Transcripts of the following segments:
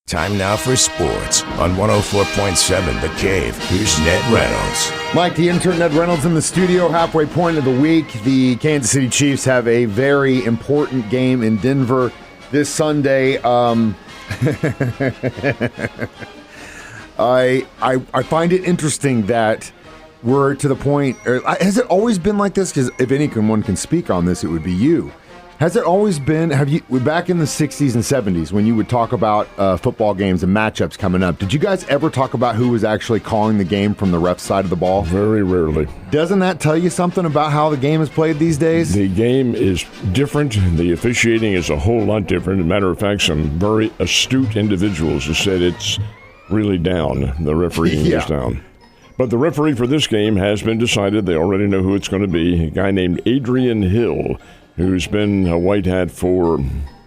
Time now for sports on 104.7 The Cave. Here's Ned Reynolds. Mike, the intern Ned Reynolds in the studio, halfway point of the week. The Kansas City Chiefs have a very important game in Denver this Sunday. I find it interesting that we're to the point. Has it always been like this? Because if anyone can speak on this, it would be you. Has it always been, back in the 60s and 70s when you would talk about football games and matchups coming up, did you guys ever talk about who was actually calling the game from the ref side of the ball? Very rarely. Doesn't that tell you something about how the game is played these days? The game is different. The officiating is a whole lot different. As a matter of fact, some very astute individuals have said it's really down. The refereeing is down. But the referee for this game has been decided. They already know who it's going to be. A guy named Adrian Hill, who's been a white hat for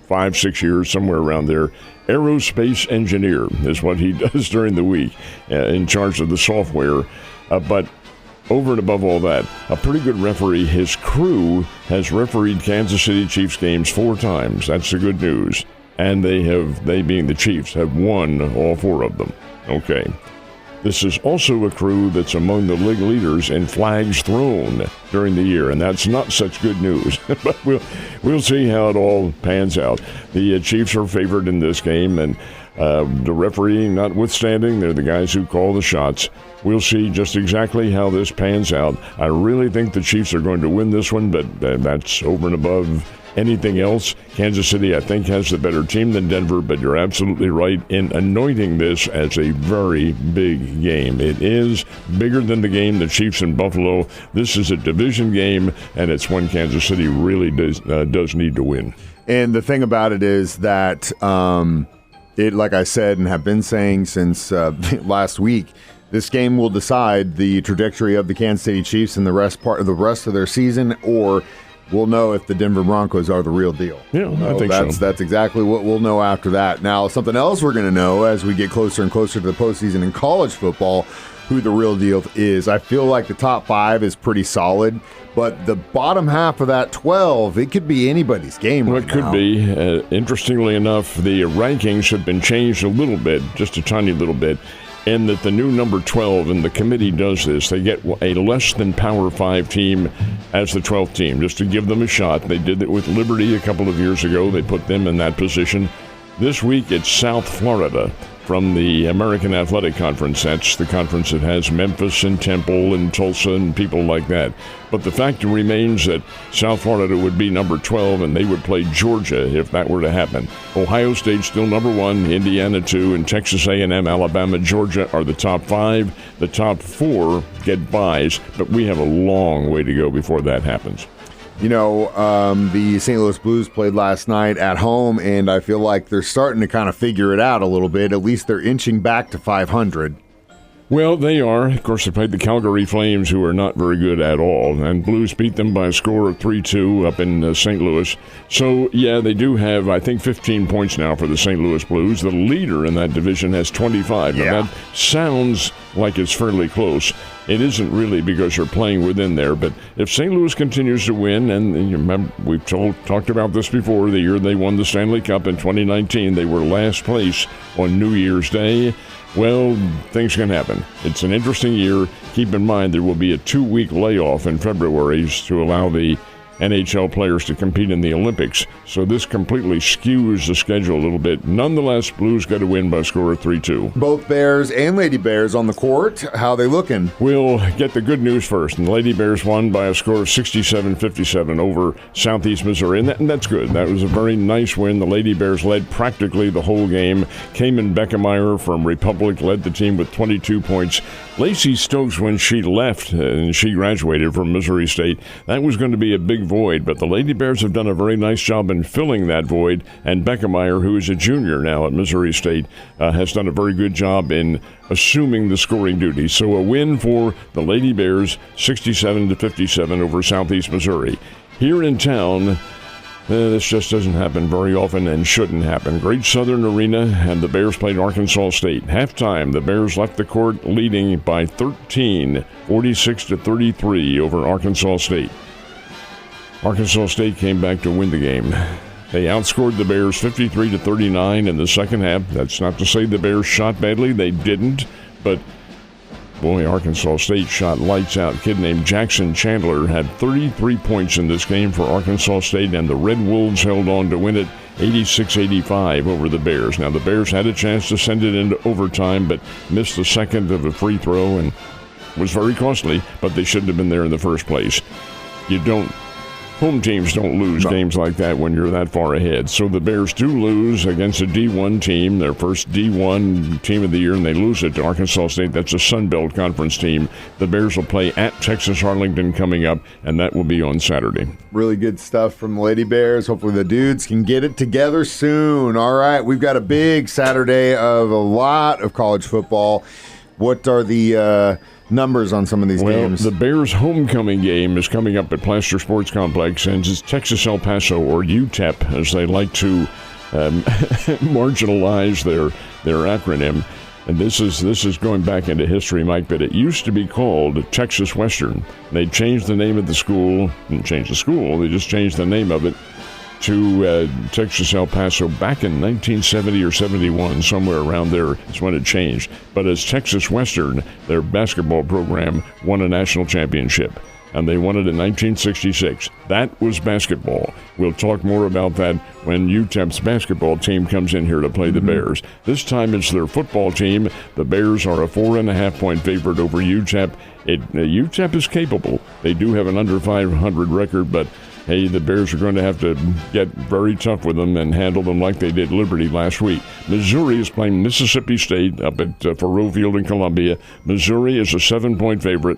5-6 years, somewhere around there. Aerospace engineer is what he does during the week, in charge of the software. But over and above all that, a pretty good referee. His crew has refereed Kansas City Chiefs games 4 times. That's the good news. And they being the Chiefs, have won all 4 of them. Okay. This is also a crew that's among the league leaders in flags thrown during the year, and that's not such good news. But we'll see how it all pans out. The Chiefs are favored in this game, and the referee notwithstanding, they're the guys who call the shots. We'll see just exactly how this pans out. I really think the Chiefs are going to win this one, but that's over and above anything else. Kansas City, I think, has the better team than Denver, but you're absolutely right in anointing this as a very big game. It is bigger than the game, the Chiefs in Buffalo. This is a division game, and it's one Kansas City really does need to win. And the thing about it is that, like I said and have been saying since last week, this game will decide the trajectory of the Kansas City Chiefs in the rest of their season, or we'll know if the Denver Broncos are the real deal. Yeah, I think so. That's exactly what we'll know after that. Now, something else we're going to know as we get closer and closer to the postseason in college football, who the real deal is. I feel like the top 5 is pretty solid, but the bottom half of that 12, it could be anybody's game right now. It could be. Interestingly enough, the rankings have been changed a little bit, just a tiny little bit. And that the new number 12, and the committee does this, they get a less than Power 5 team as the 12th team, just to give them a shot. They did it with Liberty a couple of years ago. They put them in that position. This week it's South Florida from the American Athletic Conference. That's the conference that has Memphis and Temple and Tulsa and people like that. But the fact remains that South Florida would be number 12, and they would play Georgia if that were to happen. Ohio State still number 1, Indiana 2, and Texas A&M, Alabama, Georgia are the top 5. The top 4 get byes, but we have a long way to go before that happens. You know, the St. Louis Blues played last night at home, and I feel like they're starting to kind of figure it out a little bit. At least they're inching back to 500. Well, they are. Of course, they played the Calgary Flames, who are not very good at all. And Blues beat them by a score of 3-2 up in St. Louis. So, yeah, they do have, I think, 15 points now for the St. Louis Blues. The leader in that division has 25. Yeah. Now, that sounds like it's fairly close. It isn't really because you're playing within there. But if St. Louis continues to win, and you remember we've talked about this before, the year they won the Stanley Cup in 2019, they were last place on New Year's Day. Well, things can happen. It's an interesting year. Keep in mind there will be a 2-week layoff in February to allow the NHL players to compete in the Olympics. So this completely skews the schedule a little bit. Nonetheless, Blues got to win by a score of 3-2. Both Bears and Lady Bears on the court. How they looking? We'll get the good news first. And the Lady Bears won by a score of 67-57 over Southeast Missouri. And that's good. That was a very nice win. The Lady Bears led practically the whole game. Cayman Beckemeyer from Republic led the team with 22 points. Lacey Stokes, when she left and she graduated from Missouri State, that was going to be a big void, but the Lady Bears have done a very nice job in filling that void, and Beckemeyer, who is a junior now at Missouri State, has done a very good job in assuming the scoring duties. So a win for the Lady Bears, 67-57 over Southeast Missouri. Here in town, this just doesn't happen very often and shouldn't happen. Great Southern Arena, and the Bears played Arkansas State. Halftime, the Bears left the court leading by 13, 46-33 over Arkansas State. Arkansas State came back to win the game. They outscored the Bears 53-39 in the second half. That's not to say the Bears shot badly. They didn't. But, boy, Arkansas State shot lights out. A kid named Jackson Chandler had 33 points in this game for Arkansas State, and the Red Wolves held on to win it 86-85 over the Bears. Now, the Bears had a chance to send it into overtime, but missed the second of a free throw and was very costly, but they shouldn't have been there in the first place. Home teams don't lose games like that when you're that far ahead. So the Bears do lose against a D1 team, their first D1 team of the year, and they lose it to Arkansas State. That's a Sun Belt Conference team. The Bears will play at Texas Arlington coming up, and that will be on Saturday. Really good stuff from the Lady Bears. Hopefully the dudes can get it together soon. All right, we've got a big Saturday of a lot of college football. What are the numbers on some of these games? The Bears' homecoming game is coming up at Plaster Sports Complex, and it's Texas El Paso, or UTEP, as they like to marginalize their acronym. And this is going back into history, Mike, but it used to be called Texas Western. They changed the name of the school. Didn't change the school, they just changed the name of it to Texas El Paso back in 1970 or 71, somewhere around there is when it changed. But as Texas Western, their basketball program won a national championship, and they won it in 1966. That was basketball. We'll talk more about that when UTEP's basketball team comes in here to play the Bears. This time it's their football team. The Bears are a 4.5-point favorite over UTEP. UTEP is capable. They do have an under 500 record, but hey, the Bears are going to have to get very tough with them and handle them like they did Liberty last week. Missouri is playing Mississippi State up at Faurot Field in Columbia. Missouri is a 7-point favorite.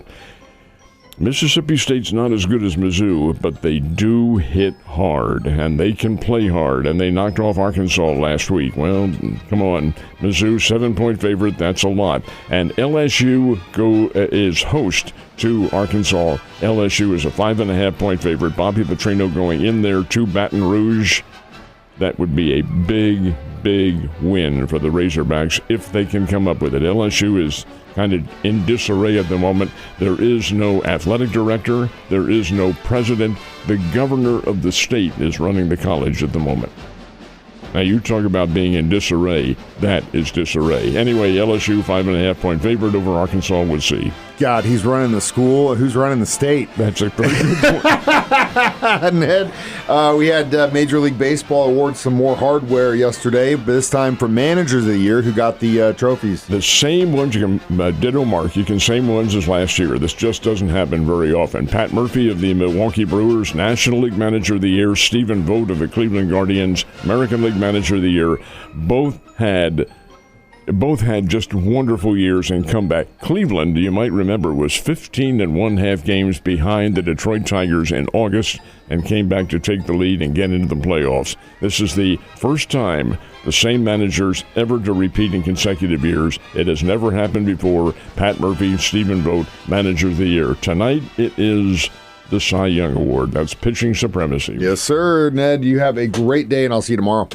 Mississippi State's not as good as Mizzou, but they do hit hard, and they can play hard, and they knocked off Arkansas last week. Well, come on. Mizzou, 7-point favorite, that's a lot. And LSU is host to Arkansas. LSU is a 5.5-point favorite. Bobby Petrino going in there to Baton Rouge. That would be a big, big win for the Razorbacks if they can come up with it. LSU is kind of in disarray at the moment. There is no athletic director. There is no president. The governor of the state is running the college at the moment. Now, you talk about being in disarray. That is disarray. Anyway, LSU, 5.5-point favorite over Arkansas. We'll see. God, he's running the school. Who's running the state? That's a pretty good point. Ned, we had Major League Baseball award some more hardware yesterday, but this time for Managers of the Year, who got the trophies. The same ones, you can ditto mark, you can same ones as last year. This just doesn't happen very often. Pat Murphy of the Milwaukee Brewers, National League Manager of the Year. Stephen Vogt of the Cleveland Guardians, American League Manager of the Year. Both had just wonderful years in comeback. Cleveland, you might remember, was 15 1/2 games behind the Detroit Tigers in August and came back to take the lead and get into the playoffs. This is the first time the same managers ever to repeat in consecutive years. It has never happened before. Pat Murphy, Stephen Vogt, Manager of the Year. Tonight it is the Cy Young Award. That's pitching supremacy. Yes, sir. Ned, you have a great day, and I'll see you tomorrow.